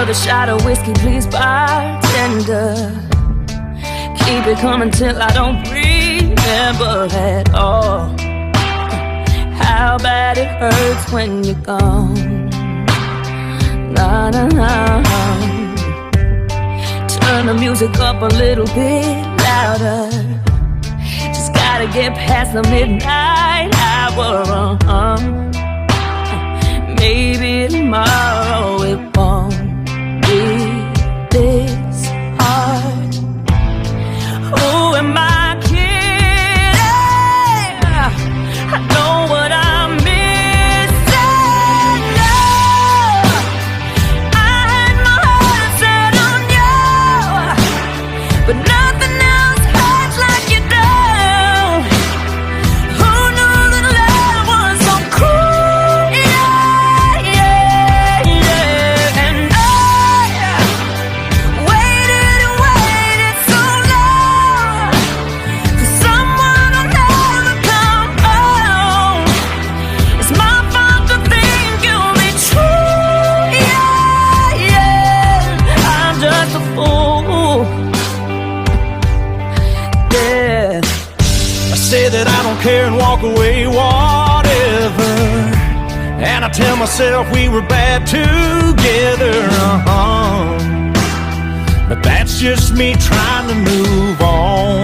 Another shot of whiskey, please, bartender. Keep it coming till I don't remember at all how bad it hurts when you're gone. Na, na, na. Turn the music up a little bit louder. Just gotta get past the midnight hour. Maybe tomorrow it won't be this hard. Who am I kidding? I know what I'm missing. I had my heart set on you, but nothing else hurts like you do. Who knew that love was so cruel? Yeah, yeah, yeah. And I waited and waited so long for someone who'll never come home. It's my fault to think you'll be true. Yeah, yeah. I'm just a fool. Yeah. I say that I don't care and walk away, whatever. And I tell myself we were bad together, But that's just me trying to move on.